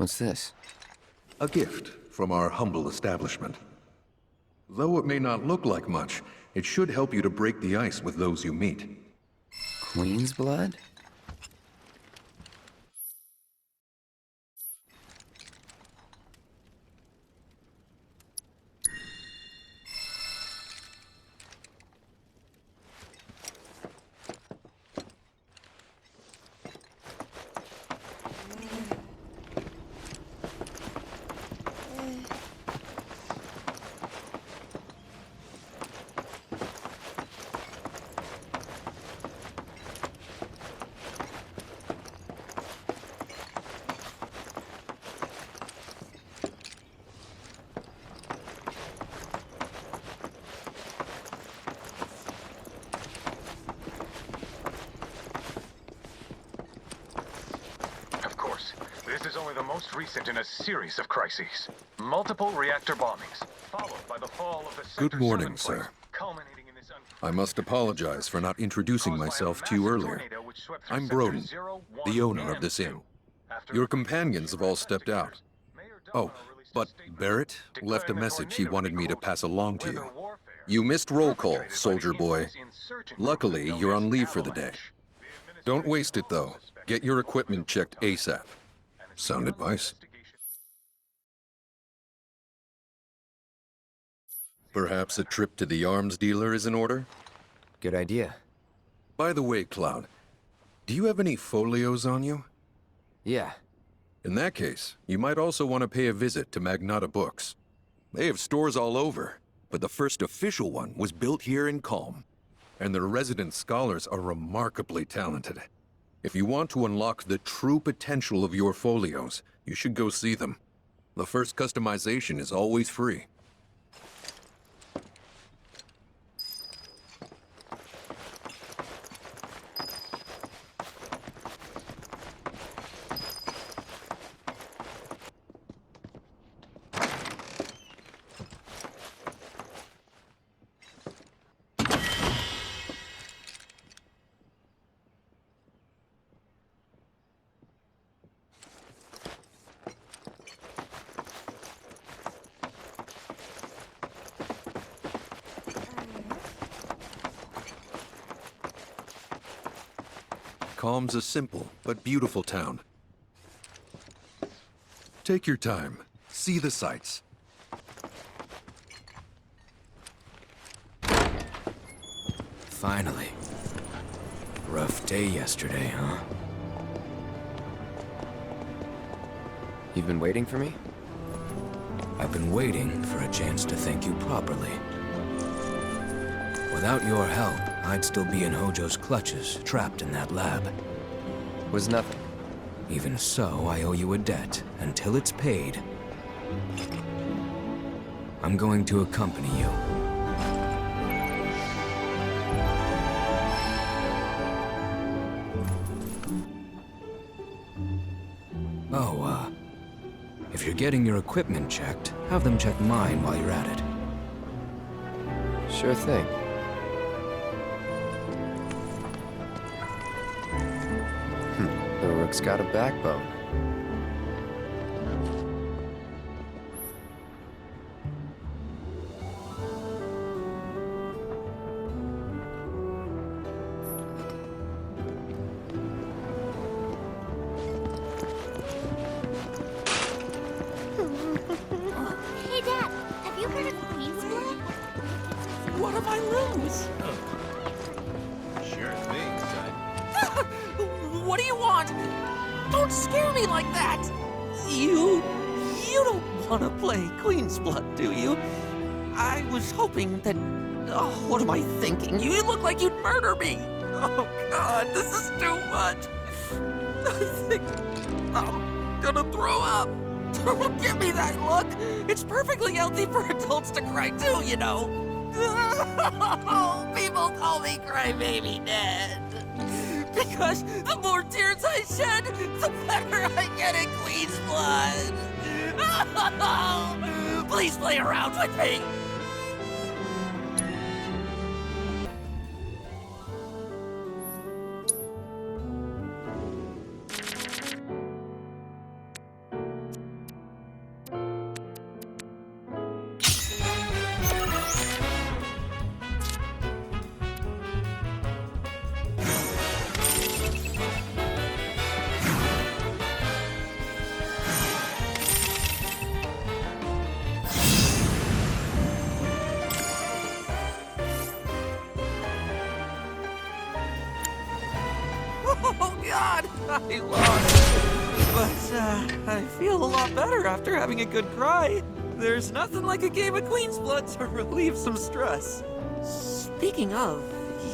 What's this? A gift from our humble establishment. Though it may not look like much, it should help you to break the ice with those you meet. Queen's blood? This is only the most recent in a series of crises. Multiple reactor bombings, followed by the fall of the Good morning, sir. I must apologize for not introducing myself to you earlier. I'm Broden, the owner of this inn. Your companions have all stepped out. Oh, but Barrett left a message he wanted me to pass along to you. You missed roll call, soldier boy. Luckily, you're on leave for the day. Don't waste it, though. Get your equipment checked ASAP. Sound advice? Perhaps a trip to the arms dealer is in order? Good idea. By the way, Cloud, do you have any folios on you? Yeah. In that case, you might also want to pay a visit to Magnata Books. They have stores all over, but the first official one was built here in Calm, and their resident scholars are remarkably talented. If you want to unlock the true potential of your folios, you should go see them. The first customization is always free. Calm's a simple but beautiful town. Take your time. See the sights. Finally. Rough day yesterday, huh? You've been waiting for me? I've been waiting for a chance to thank you properly. Without your help, I'd still be in Hojo's clutches, trapped in that lab. Was nothing. Even so, I owe you a debt. Until it's paid, I'm going to accompany you. Oh, if you're getting your equipment checked, have them check mine while you're at it. Sure thing. The rook's got a backbone. Hey, Dad, have you heard of Queen's blood? What if I lose? Sure thing, son. What do you want? Don't scare me like that! You don't want to play Queen's Blood, do you? I was hoping that... Oh, what am I thinking? You look like you'd murder me! Oh, God, this is too much! I think I'm gonna throw up! Don't give me that look! It's perfectly healthy for adults to cry too, you know! People call me Crybaby Dad! Because the more tears I shed, the better I get in Queen's blood! Please play around with me! I lost. But, I feel a lot better after having a good cry. There's nothing like a game of Queen's Blood to relieve some stress. Speaking of,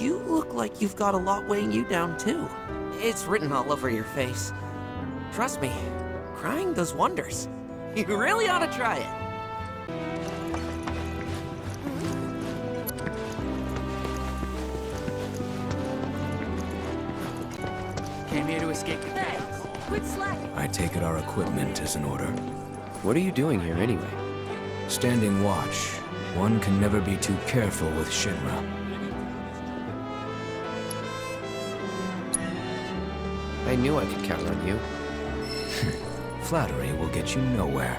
you look like you've got a lot weighing you down, too. It's written all over your face. Trust me, crying does wonders. You really ought to try it. Came here to escape the chaos. Quit slacking. I take it our equipment is in order. What are you doing here anyway? Standing watch. One can never be too careful with Shinra. I knew I could count on you. Flattery will get you nowhere.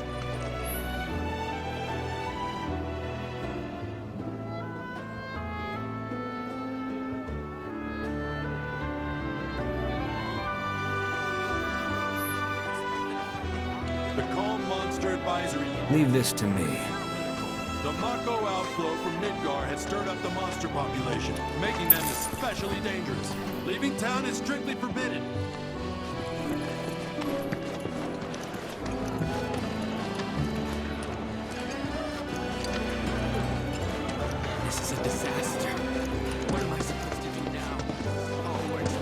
The Calm Monster Advisory. Leave this to me. The Mako outflow from Midgar has stirred up the monster population, making them especially dangerous. Leaving town is strictly forbidden. This is a disaster. What am I supposed to do now? Oh, where's the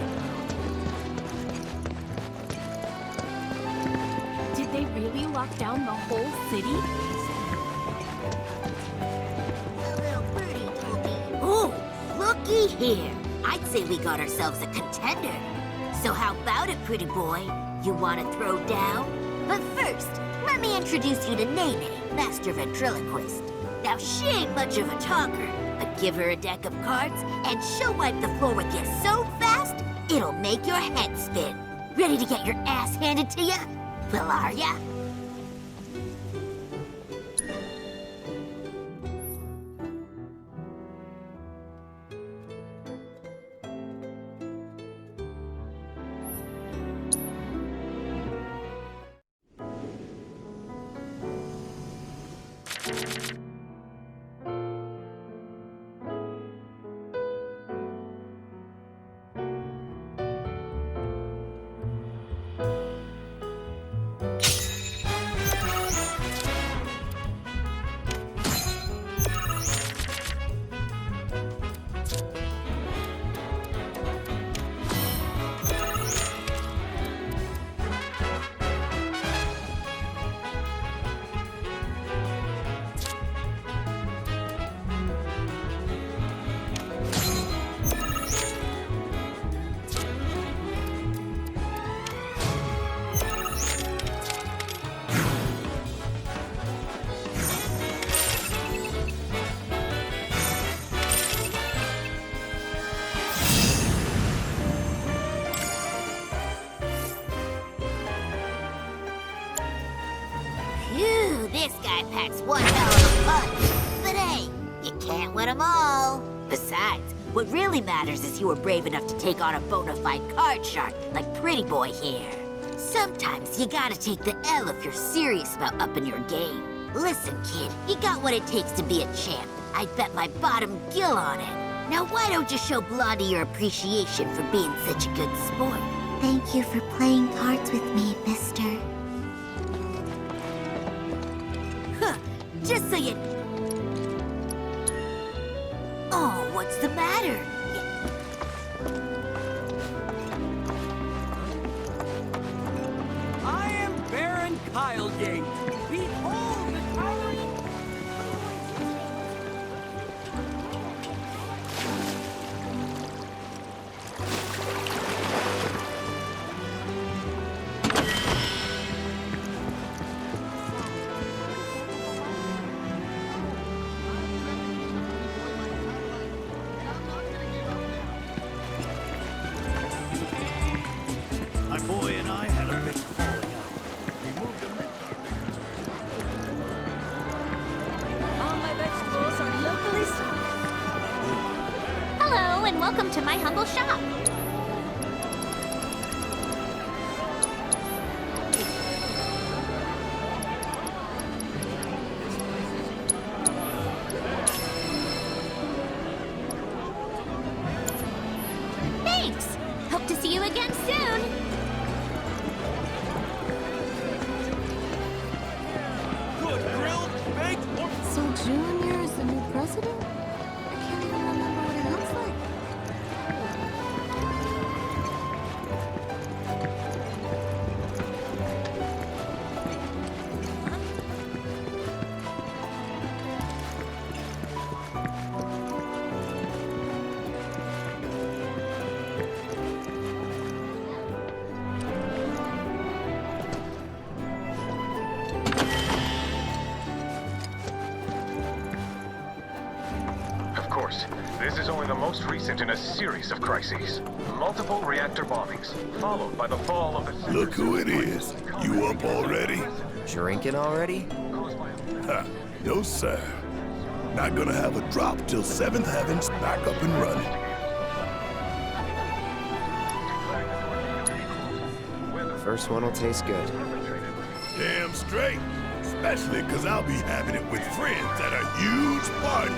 Did they really lock down the whole city? Ooh, looky here. I'd say we got ourselves a contender. So how about it, pretty boy? You want to throw down? But first, let me introduce you to Nene, master ventriloquist. Now, she ain't much of a talker, but give her a deck of cards, and she'll wipe the floor with you so fast, it'll make your head spin. Ready to get your ass handed to ya? Well, are ya? Phew, this guy packs one hell of a punch. But hey, you can't win them all. Besides, what really matters is you were brave enough to take on a bona fide card shark like Pretty Boy here. Sometimes you gotta take the L if you're serious about upping your game. Listen, kid, you got what it takes to be a champ. I'd bet my bottom gill on it. Now why don't you show Blondie your appreciation for being such a good sport? Thank you for playing cards with me, mister. Huh, just so you... Oh, what's the matter? I am Baron Kylegate. Behold the towering... My boy and I had a big falling out. We moved to All my vegetables are locally sourced. Hello, and welcome to my humble shop. Thanks. Hope to see you again soon. Junior is the new president? I can't even remember what he looks like. Of course, this is only the most recent in a series of crises. Multiple reactor bombings, followed by the fall of the... Look who it is. You up already? Drinking already? Ha, no sir. Not gonna have a drop till 7th Heaven's back up and running. First one will taste good. Damn straight. Especially because I'll be having it with friends at a huge party.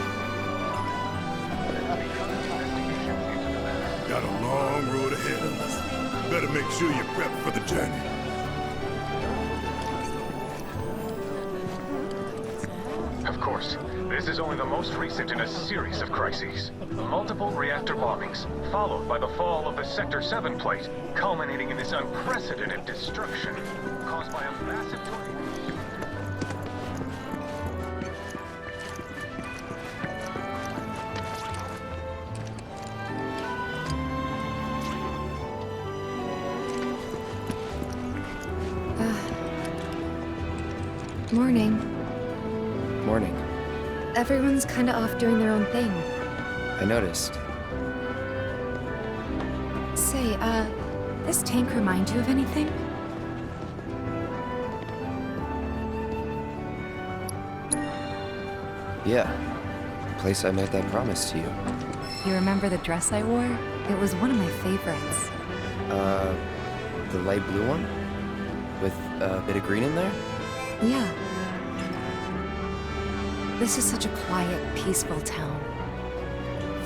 Got a long road ahead of us. Better make sure you're prepped for the journey. Of course, this is only the most recent in a series of crises. Multiple reactor bombings, followed by the fall of the Sector 7 plate, culminating in this unprecedented destruction caused by a massive tornado. Morning. Morning. Everyone's kinda off doing their own thing. I noticed. Say, this tank remind you of anything? Yeah. Place I made that promise to you. You remember the dress I wore? It was one of my favorites. The light blue one? With a bit of green in there? Yeah. This is such a quiet, peaceful town.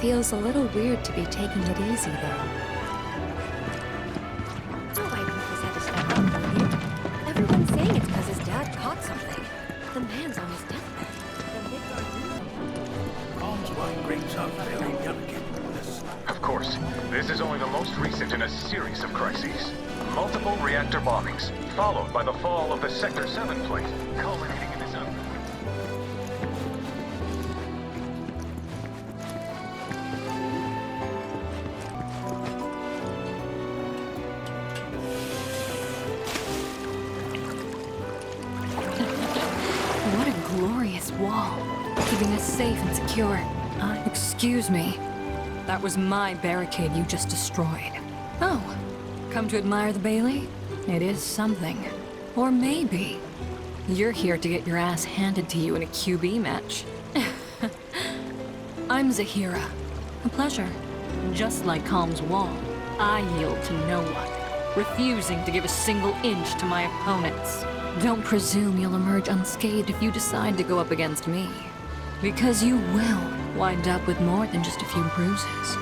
Feels a little weird to be taking it easy, though. So why Rufus had to step up, don't you? Everyone's saying it's because his dad caught something. The man's on his deathbed. Of course, this is only the most recent in a series of crises. Multiple reactor bombings, followed by the fall of the Sector 7 plate, culminating in this What a glorious wall, keeping us safe and secure. Excuse me. That was my barricade you just destroyed. Oh, come to admire the Bailey? It is something. Or maybe you're here to get your ass handed to you in a QB match. I'm Zahira. A pleasure. Just like Calm's wall, I yield to no one, refusing to give a single inch to my opponents. Don't presume you'll emerge unscathed if you decide to go up against me. Because you will wind up with more than just a few bruises.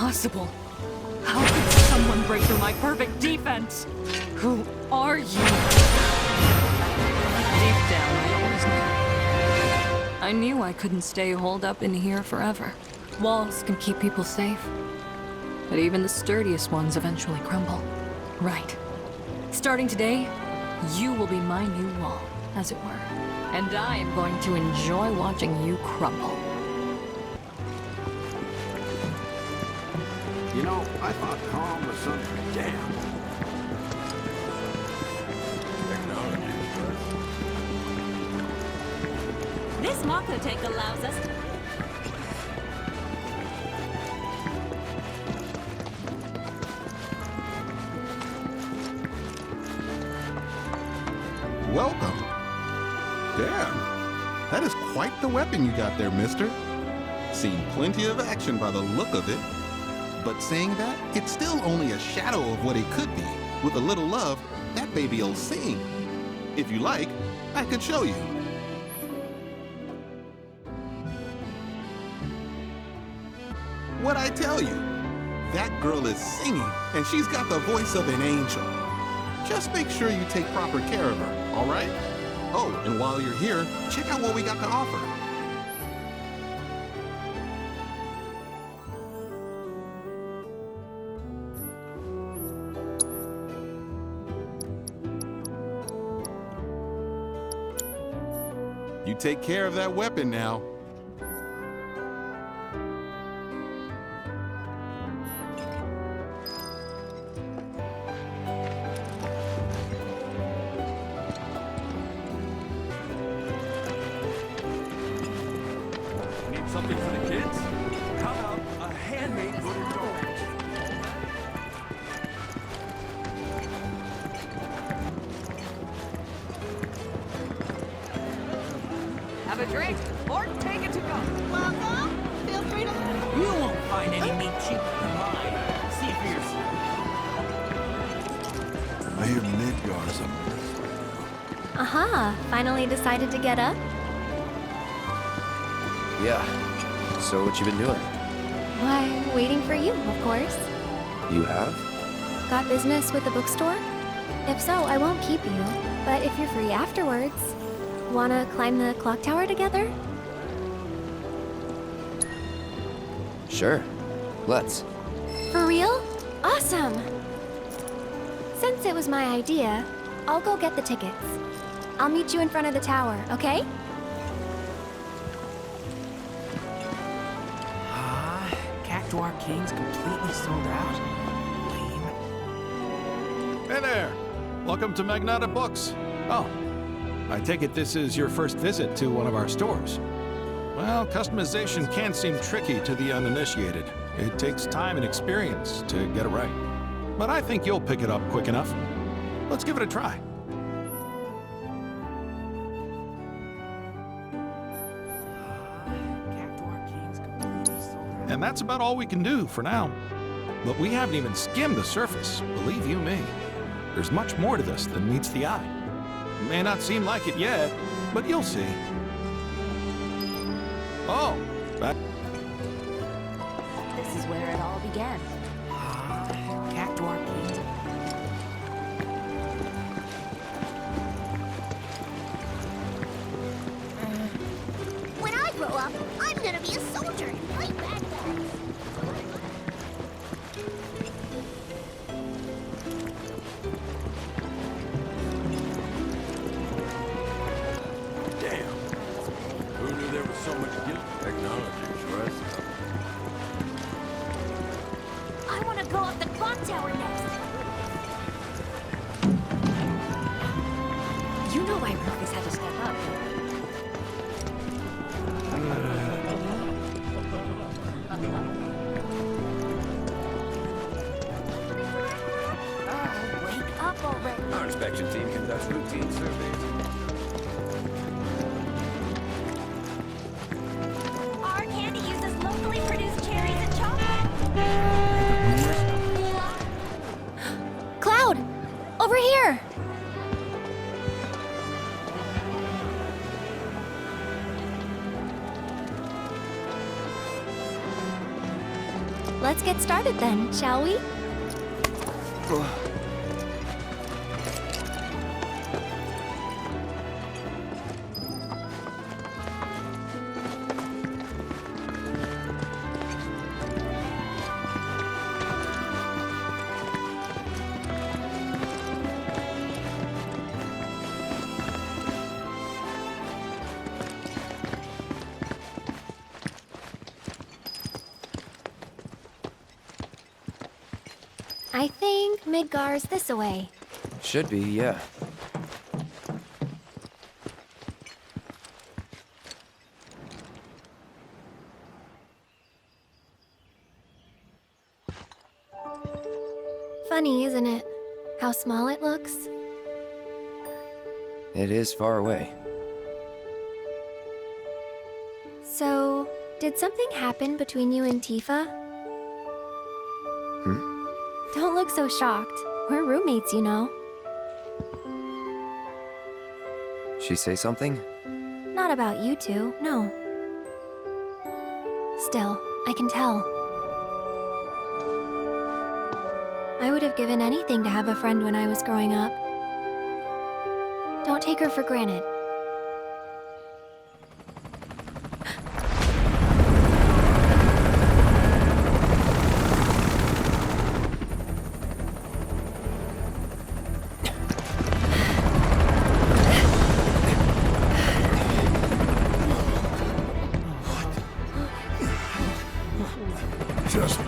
Impossible. How could someone break through my perfect defense? Who are you? Deep down, I always knew. I knew I couldn't stay holed up in here forever. Walls can keep people safe, but even the sturdiest ones eventually crumble. Right. Starting today, you will be my new wall, as it were. And I am going to enjoy watching you crumble. You know, I thought calm was something. Damn. This Mako tank allows us to... Welcome. Damn. That is quite the weapon you got there, mister. Seen plenty of action by the look of it. But saying that, it's still only a shadow of what it could be. With a little love, that baby'll sing. If you like, I could show you. What'd I tell you? That girl is singing, and she's got the voice of an angel. Just make sure you take proper care of her, all right? Oh, and while you're here, check out what we got to offer. You take care of that weapon now. Need something for the kids? How about a handmade wooden door? Have a drink, or take it to go. Welcome. Feel free to... You won't find any meat cheaper than mine. See for yourself. I hear Midgar's up. Aha, finally decided to get up? Yeah. So what you been doing? Why, waiting for you, of course. You have? Got business with the bookstore? If so, I won't keep you. But if you're free afterwards, wanna climb the clock tower together? Sure. Let's. For real? Awesome! Since it was my idea, I'll go get the tickets. I'll meet you in front of the tower, okay? Cactuar King's completely sold out. Hey there! Welcome to Magnata Books. Oh, I take it this is your first visit to one of our stores. Well, customization can seem tricky to the uninitiated. It takes time and experience to get it right. But I think you'll pick it up quick enough. Let's give it a try. And that's about all we can do for now. But we haven't even skimmed the surface, believe you me. There's much more to this than meets the eye. It may not seem like it yet, but you'll see. Oh, back. This is where it all began. Cactuar King. When I grow up, I'm gonna be a soldier and fight bad guys. Damn. Who knew there was so much guilt? Technology, sure. I wanna go up the clock tower next. You know why Rufus had to step up. Wake up already. Our inspection team conducts routine surveys. Our candy uses locally produced cherries and chocolate. Cloud! Over here! Let's get started then, shall we? I think Midgar's this-a-way. Should be, yeah. Funny, isn't it? How small it looks? It is far away. So, did something happen between you and Tifa? Don't look so shocked. We're roommates, you know. She say something? Not about you two, no. Still, I can tell. I would have given anything to have a friend when I was growing up. Don't take her for granted. Just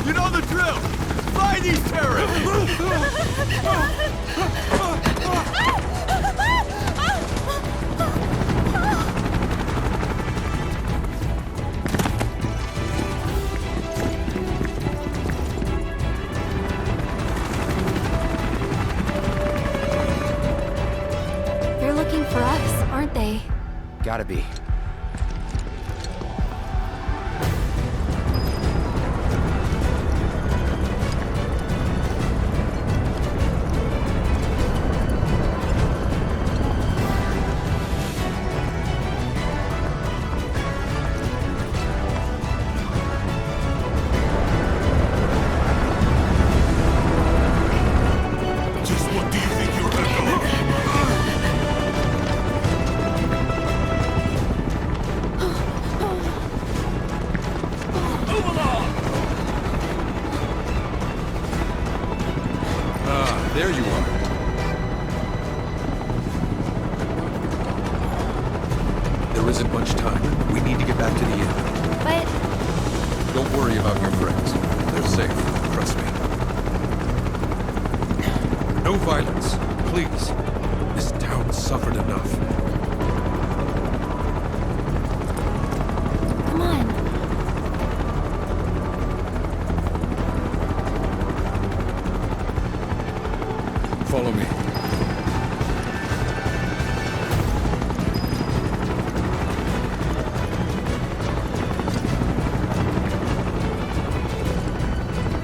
You know the drill! Find these terrorists! They're looking for us, aren't they? Gotta be. There you are. There isn't much time. We need to get back to the inn. But... Don't worry about your friends. They're safe. Trust me. No violence. Please. This town suffered enough. Come on. Follow me.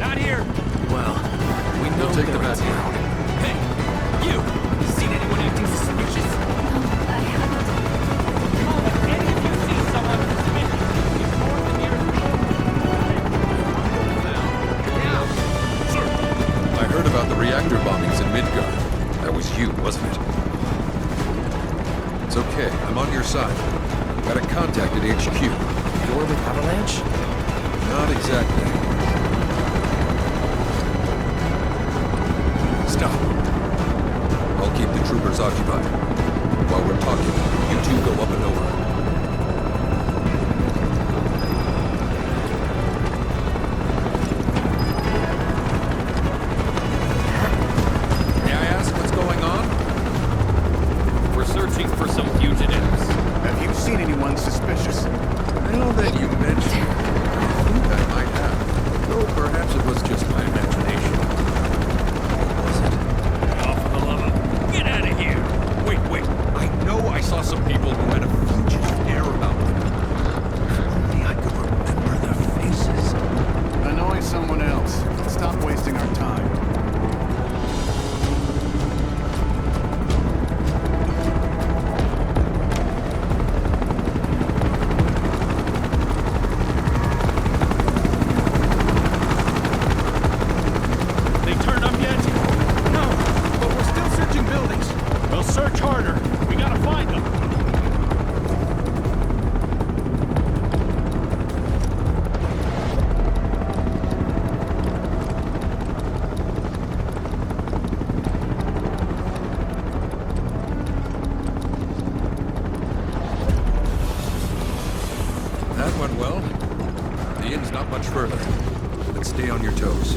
Not here! Well, we know We'll take the they're back in road. Hey! You! Seen anyone acting suspicious? I haven't. Come on, if any of you see someone suspicious, report the nearest I heard about the reactor bombings in Midgard. That was you, wasn't it? It's okay. I'm on your side. Got a contact at HQ. Door with Avalanche? Not exactly. Stop. I'll keep the troopers occupied. While we're talking, you two go up and over. May I ask what's going on? We're searching for some fugitives. Have you seen anyone suspicious? Now that you mention it, I think I might have. Though perhaps it was just my imagination. Oh, for the love of... Get out of here! Wait. I know I saw some people who had a fugitive air about them. If only I could remember their faces. Annoy someone else. Stop wasting our time. They turned up yet? No, but we're still searching buildings. We'll search harder. We gotta find them. further, but stay on your toes.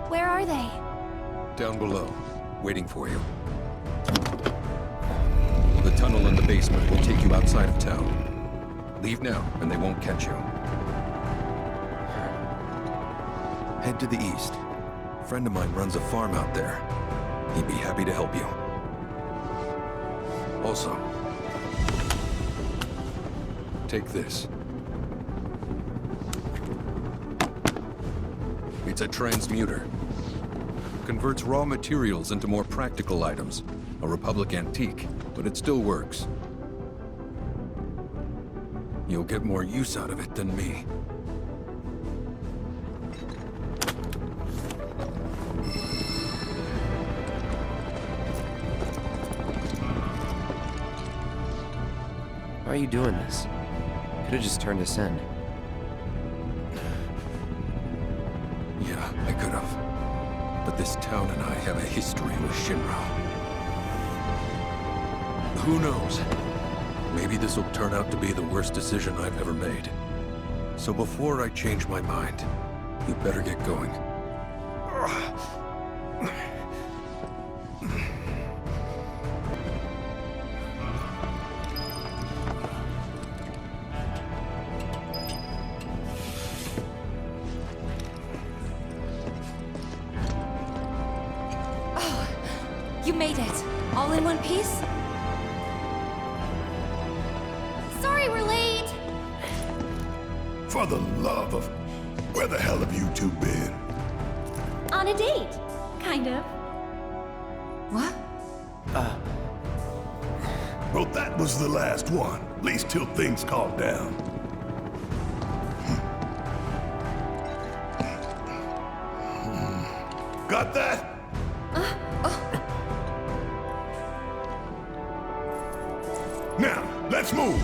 Where are they? Down below, waiting for you. The tunnel in the basement will take you outside of town. Leave now, and they won't catch you. Head to the east. A friend of mine runs a farm out there. He'd be happy to help you. Also, take this. It's a transmuter. Converts raw materials into more practical items. A Republic antique, but it still works. You'll get more use out of it than me. Why are you doing this? Could have just turned us in. Yeah, I could have. But this town and I have a history with Shinra. Who knows? Maybe this will turn out to be the worst decision I've ever made. So before I change my mind, you better get going. You made it. All in one piece? Sorry we're late. For the love of... Where the hell have you two been? On a date. Kind of. What? Well, that was the last one. At least till things calm down. Got that? Now, let's move!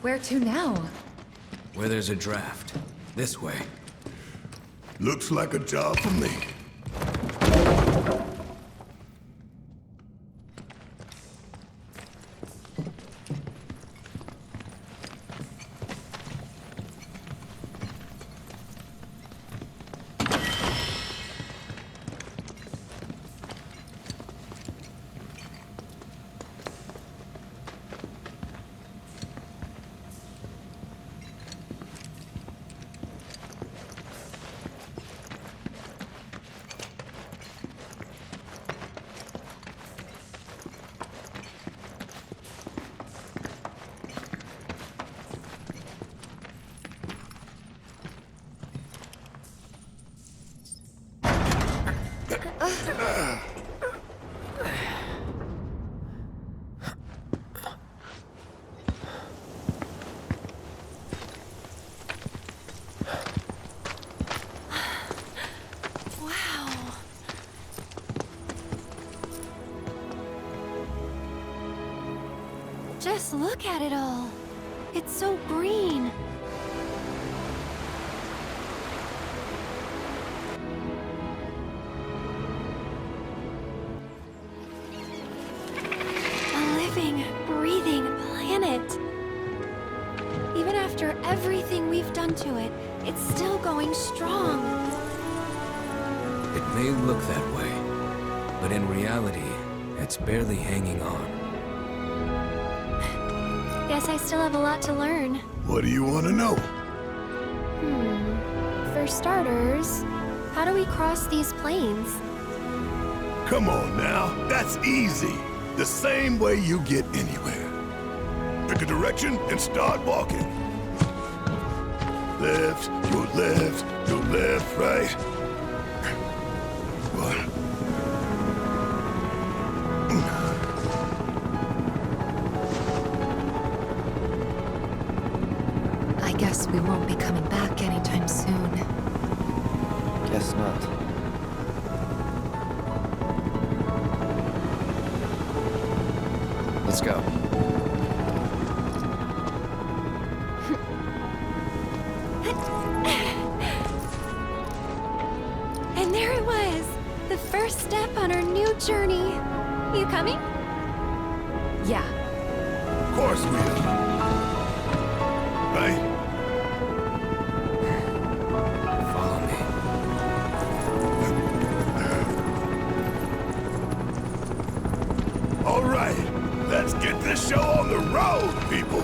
Where to now? Where there's a draft. This way. Looks like a job for me. Just look at it all. It's so green. A living, breathing planet. Even after everything we've done to it, it's still going strong. It may look that way, but in reality, it's barely hanging on. Guess I still have a lot to learn. What do you want to know? For starters, how do we cross these plains? Come on now, that's easy. The same way you get anywhere. Pick a direction and start walking. Left, your left, right. What? I guess we won't be coming back anytime soon. Guess not. Let's go. And there it was, the first step on our new journey. You coming? Yeah. Of course we are. Right? Follow me. All right, let's get this show on the road, people.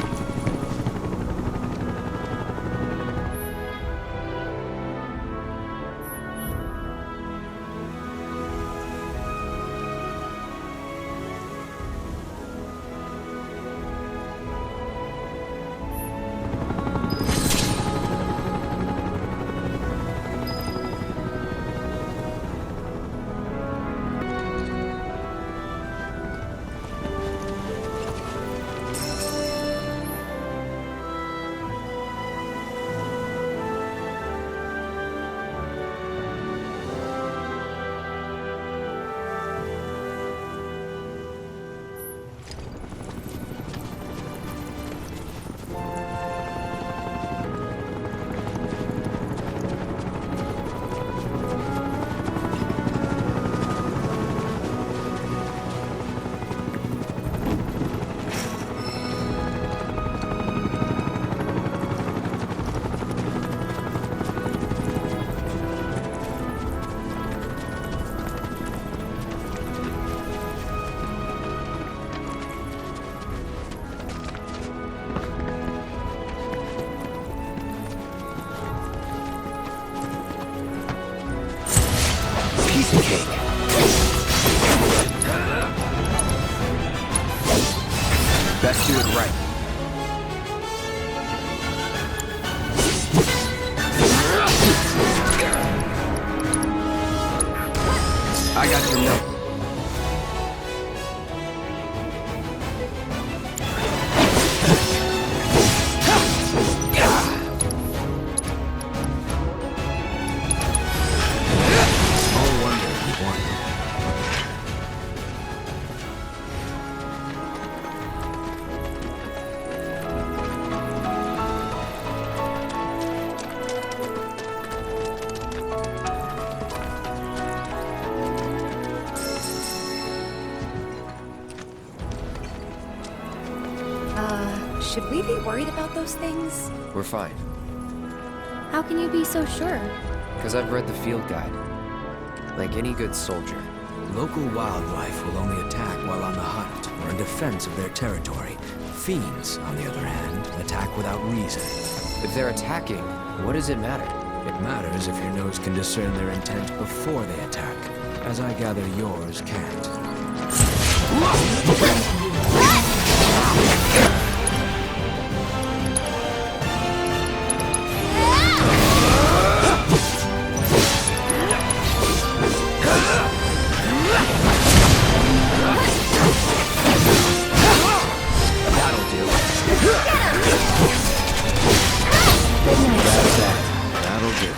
Piece of cake. Best do it right. I got your note. Should we be worried about those things? We're fine. How can you be so sure? Because I've read the field guide. Like any good soldier. Local wildlife will only attack while on the hunt or in defense of their territory. Fiends, on the other hand, attack without reason. If they're attacking, what does it matter? It matters if your nose can discern their intent before they attack, as I gather yours can't. That'll do.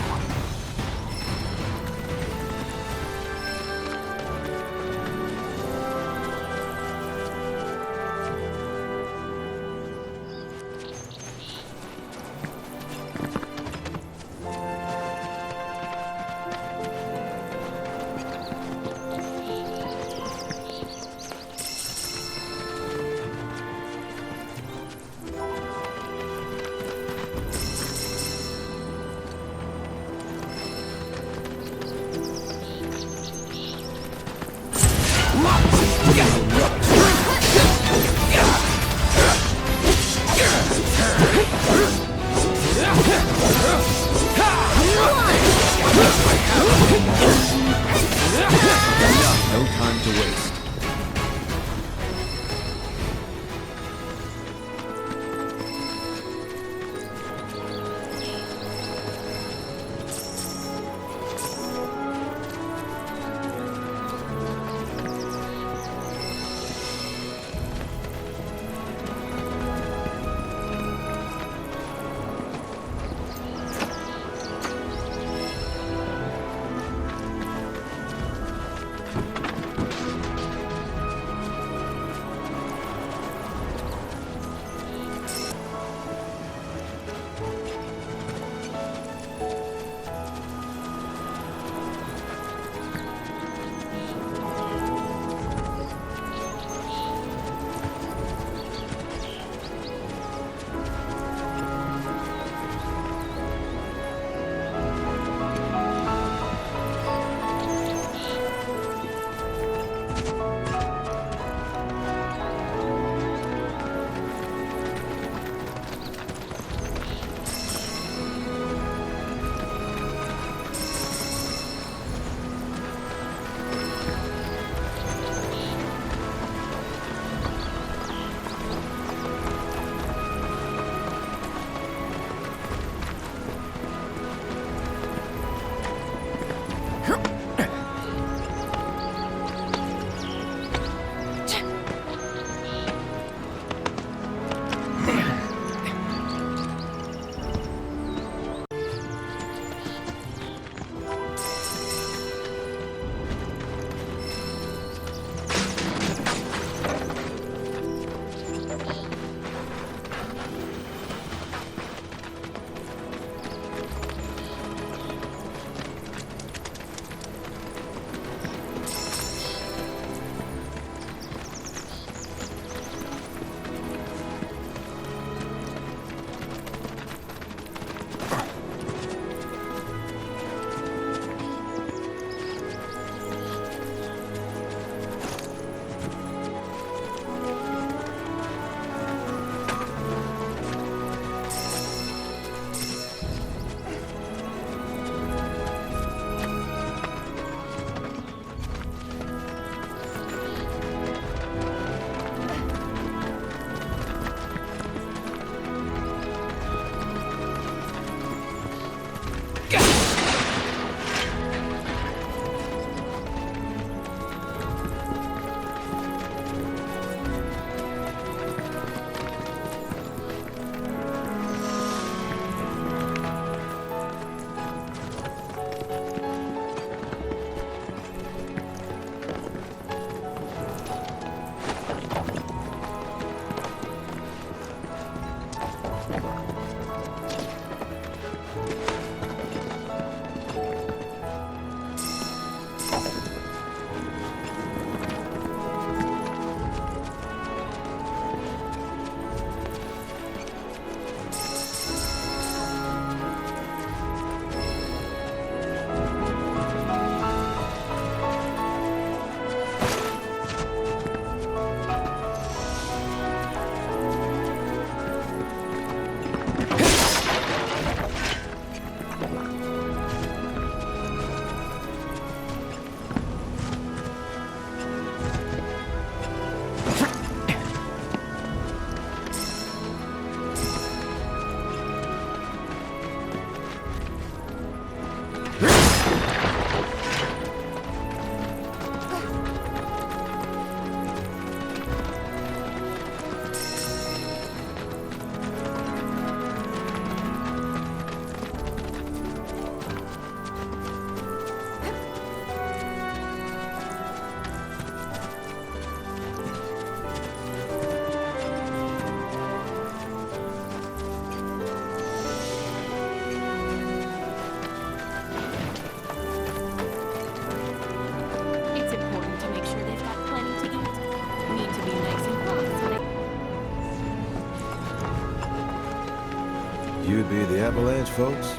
fear the avalanche, folks?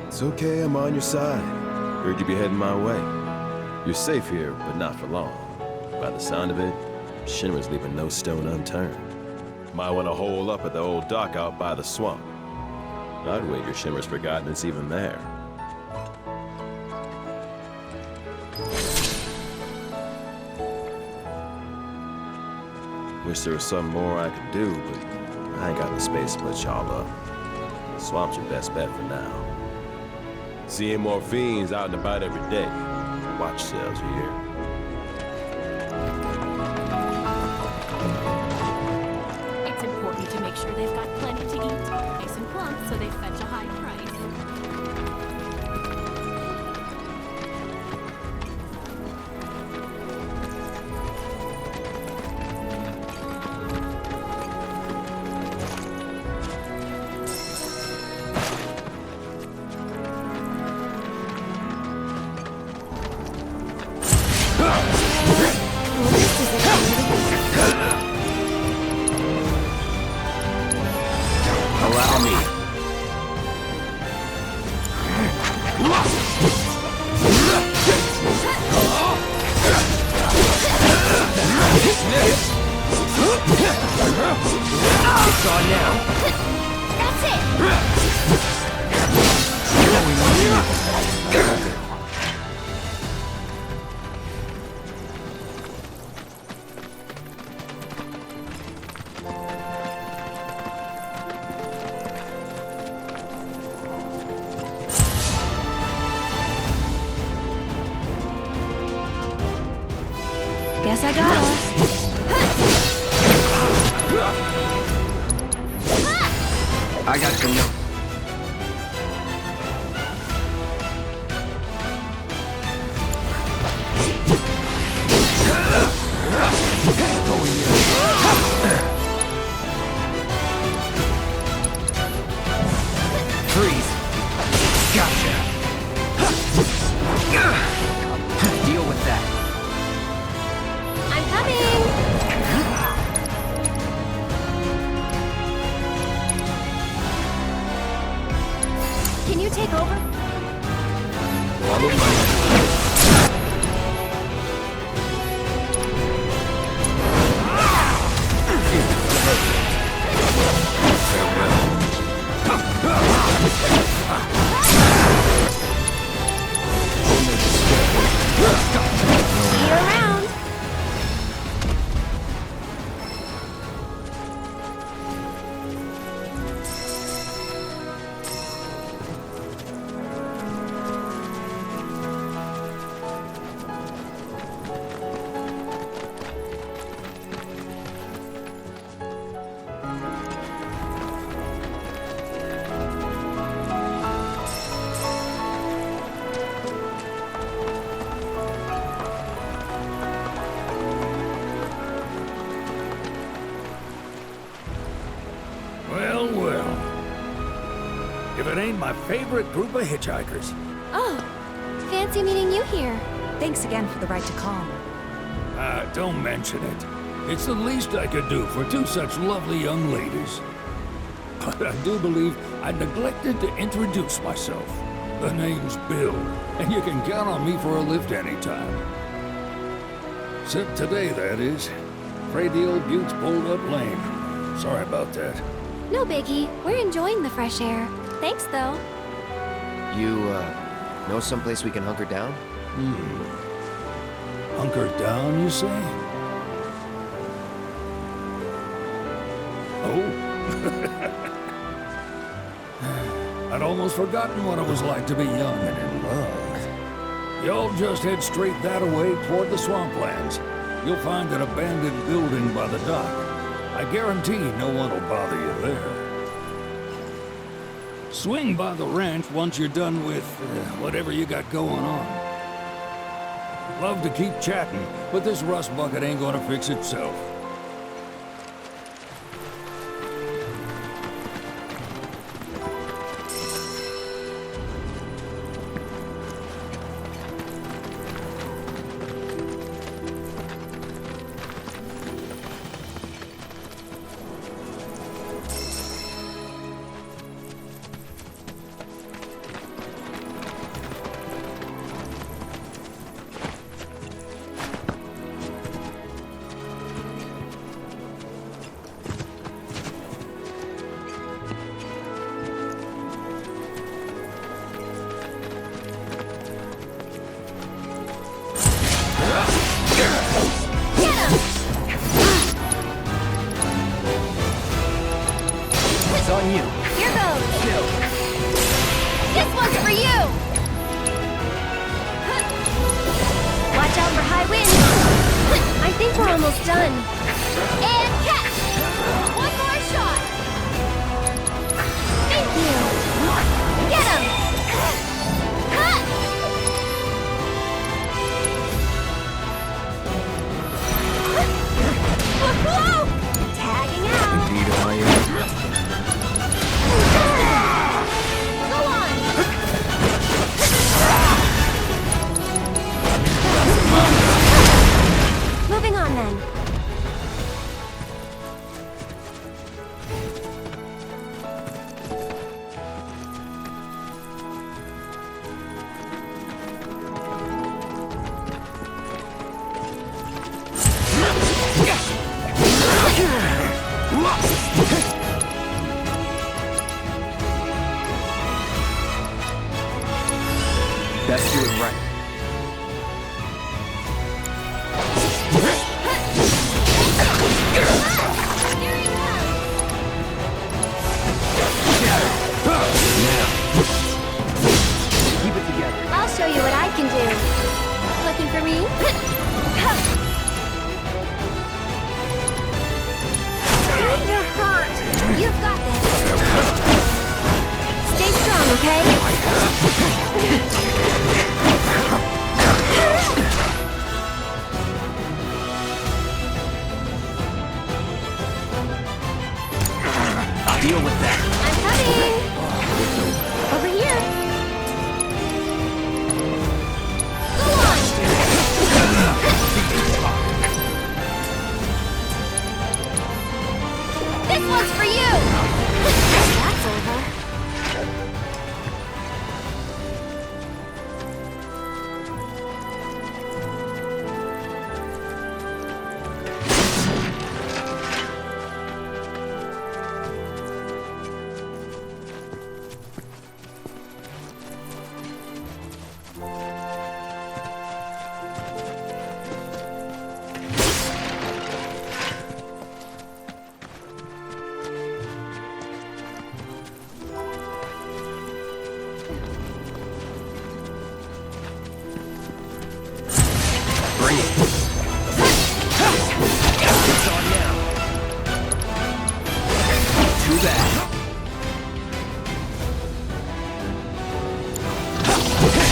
It's okay, I'm on your side. Heard you be heading my way. You're safe here, but not for long. By the sound of it, Shinra's leaving no stone unturned. Might want to hole up at the old dock out by the swamp. I'd wager Shinra's forgotten it's even there. Wish there was something more I could do, but I ain't got the space to split y'all up. Swamp's your best bet for now. Seeing more fiends out and about every day. Watch sales here. It's important to make sure they've got plenty to eat, nice and plump, so they fetch a high price. Allow me. It's on now. That's it! Guess I got us. I got some notes. Freeze. Gotcha. Deal with that. I'm coming! Can you take over? Follow my See you around. Well, well. If it ain't my favorite group of hitchhikers. Oh, fancy meeting you here. Thanks again for the right to call. Don't mention it. It's the least I could do for two such lovely young ladies. But I do believe I neglected to introduce myself. The name's Bill, and you can count on me for a lift anytime. Except today, that is. Afraid the old bute's pulled up lame. Sorry about that. No biggie. We're enjoying the fresh air. Thanks, though. You, know someplace we can hunker down? Hunker down, you say? Oh? I'd almost forgotten what it was like to be young and in love. Y'all just head straight that away toward the swamplands. You'll find an abandoned building by the dock. I guarantee no one will bother you there. Swing by the ranch once you're done with whatever you got going on. Love to keep chatting, but this rust bucket ain't gonna fix itself. Almost done. And catch! One more shot! Thank you! Get him! Cut! Whoa! Tagging out! Indeed, I am. Go on! Moving on then. Best do it right. Keep it together. I'll show you what I can do. Looking for me? You're hurt. You've got this. Stay strong, okay? I'll deal with that. I'm coming. Over here. Go on. This one's for you. That's over. Bring it. It's on now. Too bad.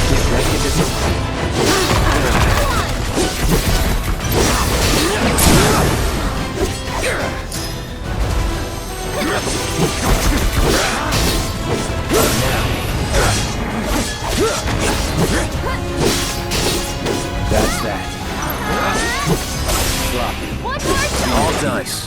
Get ready to disappoint. That's that. Drop it. One more shot. All dice.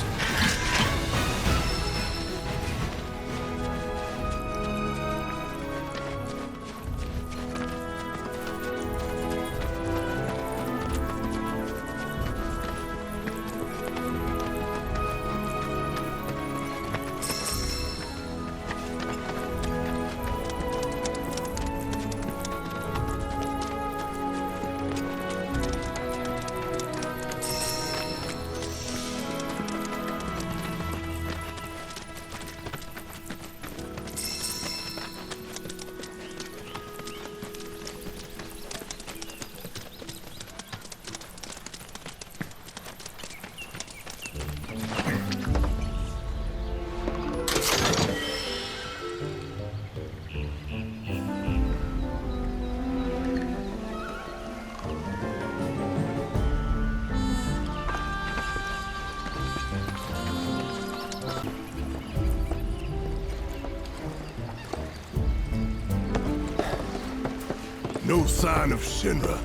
No sign of Shinra.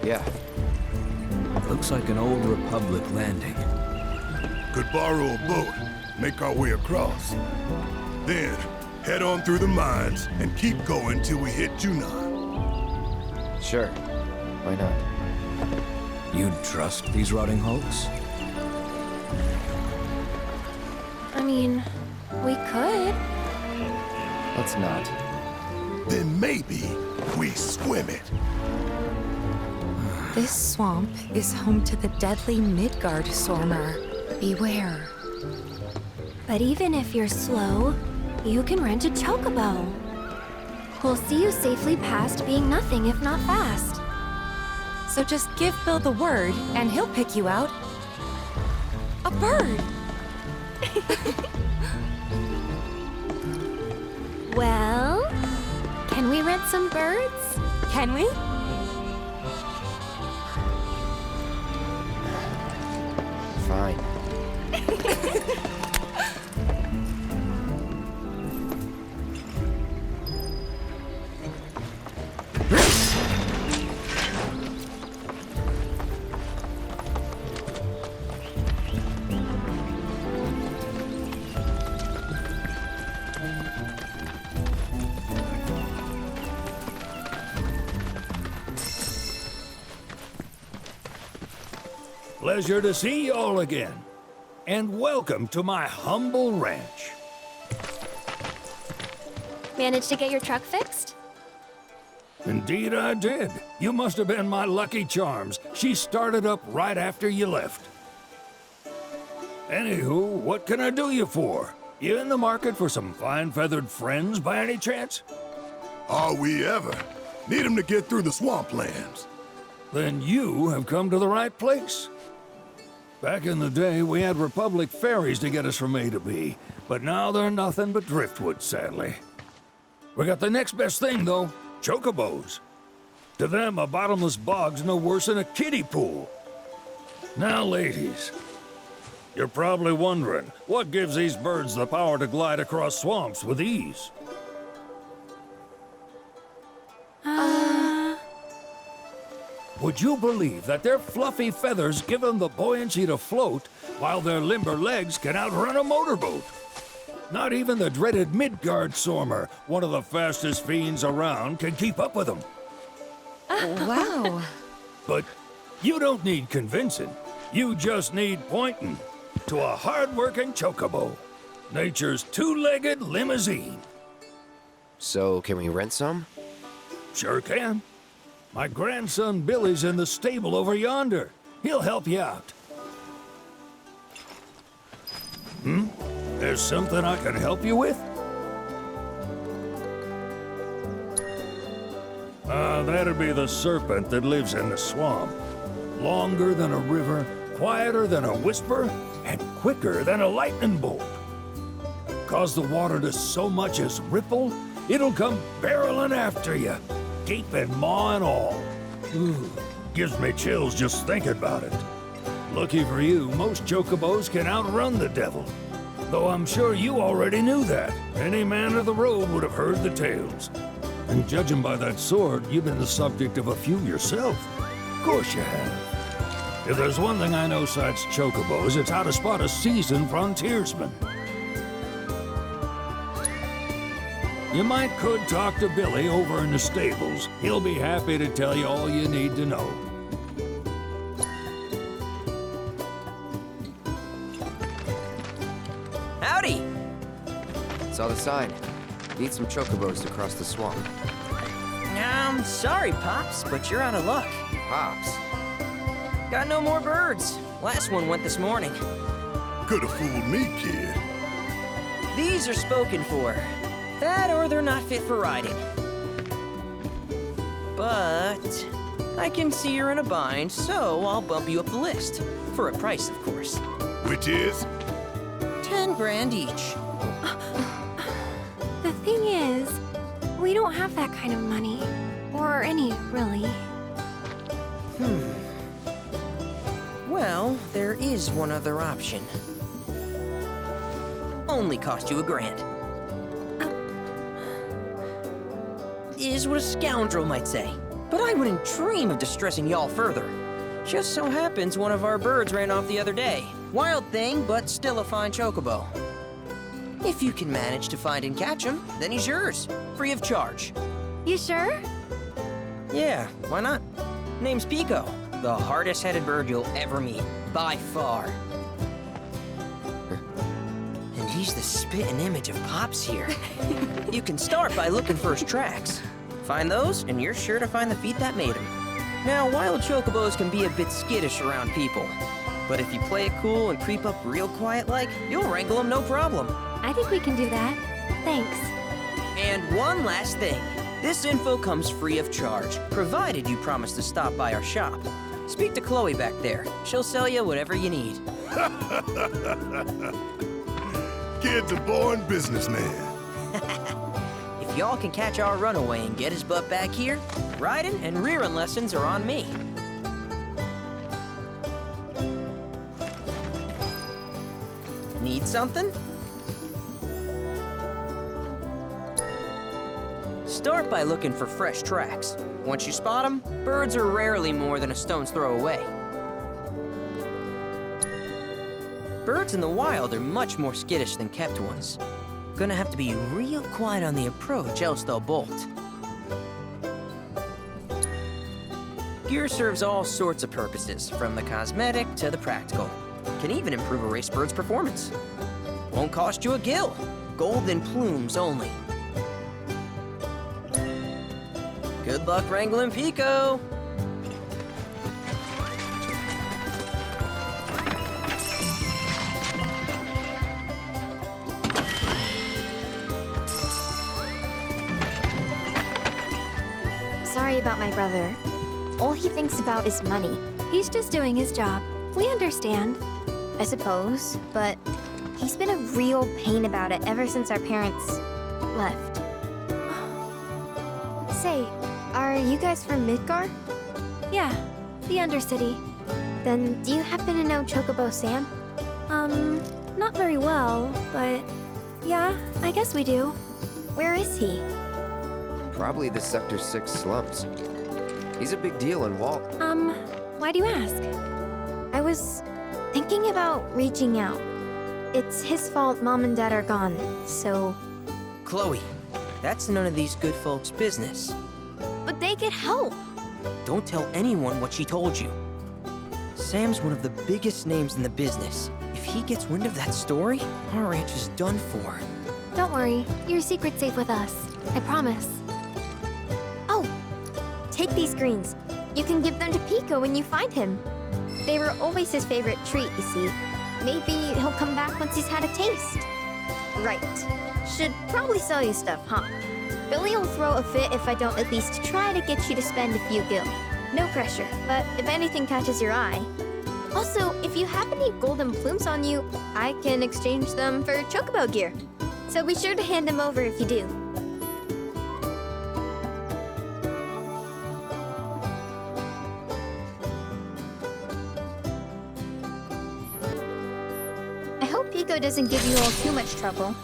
Yeah. Looks like an old Republic landing. Could borrow a boat, make our way across. Then, head on through the mines and keep going till we hit Junon. Sure. Why not? You'd trust these rotting hulks? I mean, we could. Let's not. Then maybe we swim it. This swamp is home to the deadly Midgard Sormer. Beware. But even if you're slow, you can rent a chocobo. We'll see you safely past being nothing if not fast. So just give Bill the word, and he'll pick you out A bird! Well, can we rent some birds? Can we? Fine. Pleasure to see you all again. And welcome to my humble ranch. Managed to get your truck fixed? Indeed I did. You must have been my lucky charms. She started up right after you left. Anywho, what can I do you for? You in the market for some fine-feathered friends by any chance? Are we ever? Need 'em to get through the swamplands. Then you have come to the right place. Back in the day, we had Republic ferries to get us from A to B, but now they're nothing but driftwood, sadly. We got the next best thing, though, chocobos. To them, a bottomless bog's no worse than a kiddie pool. Now, ladies, you're probably wondering, what gives these birds the power to glide across swamps with ease? Would you believe that their fluffy feathers give them the buoyancy to float, while their limber legs can outrun a motorboat? Not even the dreaded Midgard Sormer, one of the fastest fiends around, can keep up with them. Wow. But you don't need convincing. You just need pointing to a hard-working chocobo. Nature's two-legged limousine. So, can we rent some? Sure can. My grandson Billy's in the stable over yonder. He'll help you out. There's something I can help you with? That'd be the serpent that lives in the swamp. Longer than a river, quieter than a whisper, and quicker than a lightning bolt. Cause the water to so much as ripple, it'll come barreling after you. Gaping maw and all. Ooh, gives me chills just thinking about it. Lucky for you, most chocobos can outrun the devil. Though I'm sure you already knew that. Any man of the road would have heard the tales. And judging by that sword, you've been the subject of a few yourself. Of course you have. If there's one thing I know besides chocobos, it's how to spot a seasoned frontiersman. You could talk to Billy over in the stables. He'll be happy to tell you all you need to know. Howdy! Saw the sign. Need some chocobos to cross the swamp. I'm sorry, Pops, but you're out of luck. Pops? Got no more birds. Last one went this morning. Could've fooled me, kid. These are spoken for. That or they're not fit for riding. But I can see you're in a bind, so I'll bump you up the list. For a price, of course. Which is? 10 grand each. The thing is, we don't have that kind of money. Or any, really. Well, there is one other option. Only cost you $1,000. Is what a scoundrel might say. But I wouldn't dream of distressing y'all further. Just so happens one of our birds ran off the other day. Wild thing, but still a fine chocobo. If you can manage to find and catch him, then he's yours. Free of charge. You sure? Yeah, why not? Name's Pico. The hardest-headed bird you'll ever meet. By far. And he's the spitting image of Pops here. You can start by looking for his tracks. Find those, and you're sure to find the feet that made him. Now, wild chocobos can be a bit skittish around people. But if you play it cool and creep up real quiet-like, you'll wrangle them no problem. I think we can do that. Thanks. And one last thing. This info comes free of charge, provided you promise to stop by our shop. Speak to Chloe back there. She'll sell you whatever you need. Kid's a born businessman. If y'all can catch our runaway and get his butt back here, riding and rearing lessons are on me. Need something? Start by looking for fresh tracks. Once you spot them, birds are rarely more than a stone's throw away. Birds in the wild are much more skittish than kept ones. Gonna have to be real quiet on the approach, else they'll bolt. Gear serves all sorts of purposes, from the cosmetic to the practical. Can even improve a race bird's performance. Won't cost you a gill. Golden plumes only. Good luck wrangling Pico. Sorry about my brother. All he thinks about is money. He's just doing his job. We understand, I suppose, but he's been a real pain about it ever since our parents left. Say, are you guys from Midgar? Yeah, the Undercity. Then do you happen to know Chocobo Sam? Not very well, but yeah, I guess we do. Where is he? Probably the Sector 6 slums. He's a big deal in Walt. Why do you ask? I was thinking about reaching out. It's his fault Mom and Dad are gone, so... Chloe, that's none of these good folks' business. But they could help. Don't tell anyone what she told you. Sam's one of the biggest names in the business. If he gets wind of that story, our ranch is done for. Don't worry, your secret's safe with us. I promise. Oh, take these greens. You can give them to Pico when you find him. They were always his favorite treat, you see. Maybe he'll come back once he's had a taste. Right. Should probably sell you stuff, huh? Billy will throw a fit if I don't at least try to get you to spend a few gil. No pressure, but if anything catches your eye. Also, if you have any golden plumes on you, I can exchange them for Chocobo gear. So be sure to hand them over if you do. I hope Pico doesn't give you all too much trouble.